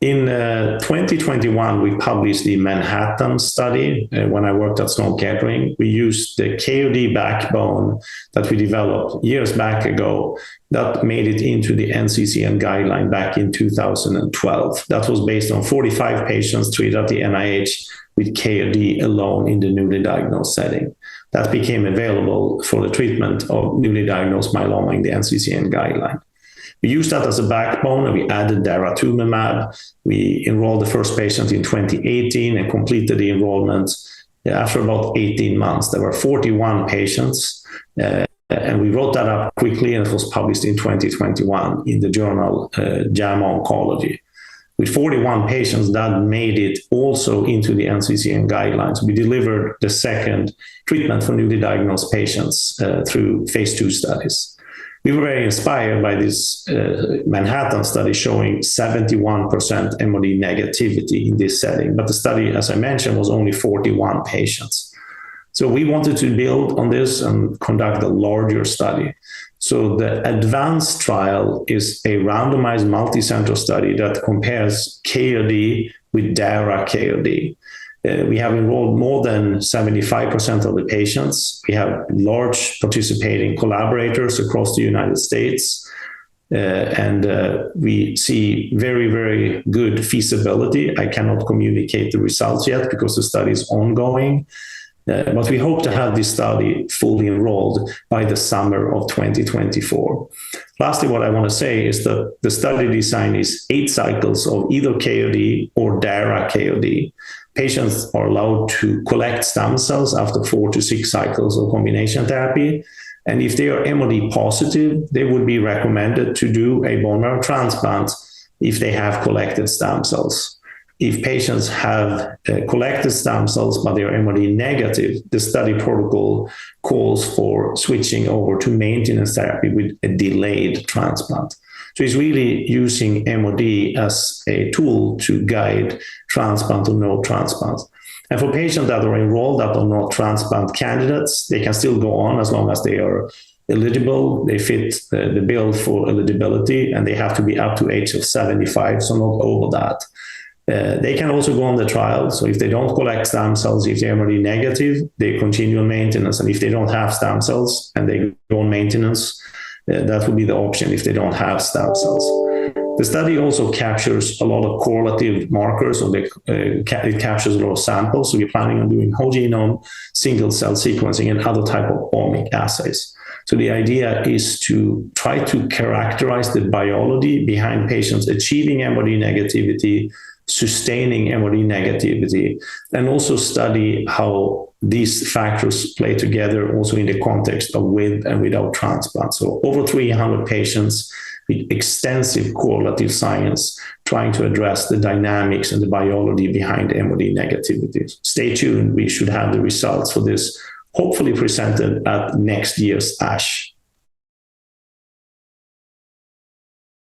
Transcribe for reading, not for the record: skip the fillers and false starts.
In 2021, we published the Manhattan study. When I worked at Sloan Kettering, we used the KRd backbone that we developed years back ago that made it into the NCCN guideline back in 2012. That was based on 45 patients treated at the NIH with KRd alone in the newly diagnosed setting. That became available for the treatment of newly diagnosed myeloma in the NCCN guideline. We used that as a backbone, and we added Daratumumab. We enrolled the first patient in 2018 and completed the enrollment after about 18 months. There were 41 patients, and we wrote that up quickly, and it was published in 2021 in the journal Immuno-Oncology. With 41 patients, that made it also into the NCCN guidelines. We delivered the second treatment for newly diagnosed patients through phase 2 studies. We were very inspired by this Manhattan study showing 71% MRD negativity in this setting. But the study, as I mentioned, was only 41 patients. So we wanted to build on this and conduct a larger study. So the ADVANCE trial is a randomized multicenter study that compares KRd with Dara-KRd. We have enrolled more than 75% of the patients. We have large participating collaborators across the United States. And we see very, very good feasibility. I cannot communicate the results yet because the study is ongoing. But we hope to have this study fully enrolled by the summer of 2024. Lastly, what I want to say is that the study design is 8 cycles of either KRd or Dara-KRd. Patients are allowed to collect stem cells after 4 to 6 cycles of combination therapy. And if they are MRD positive, they would be recommended to do a bone marrow transplant if they have collected stem cells. If patients have collected stem cells, but they are MRD negative, the study protocol calls for switching over to maintenance therapy with a delayed transplant. So it's really using MRD as a tool to guide transplant or no transplant. And for patients that are enrolled that are not transplant candidates, they can still go on as long as they are eligible, they fit the bill for eligibility, and they have to be up to age of 75, so not over that. They can also go on the trial. So if they don't collect stem cells, if they're MRD negative, they continue on maintenance. And if they don't have stem cells and they go on maintenance, that would be the option if they don't have stem cells. The study also captures a lot of correlative markers, or it captures a lot of samples. So we're planning on doing whole genome, single cell sequencing, and other type of omic assays. So the idea is to try to characterize the biology behind patients achieving MRD negativity, sustaining MRD negativity, and also study how these factors play together also in the context of with and without transplant. So over 300 patients with extensive correlative science trying to address the dynamics and the biology behind MRD negativity. Stay tuned. We should have the results for this hopefully presented at next year's ASH.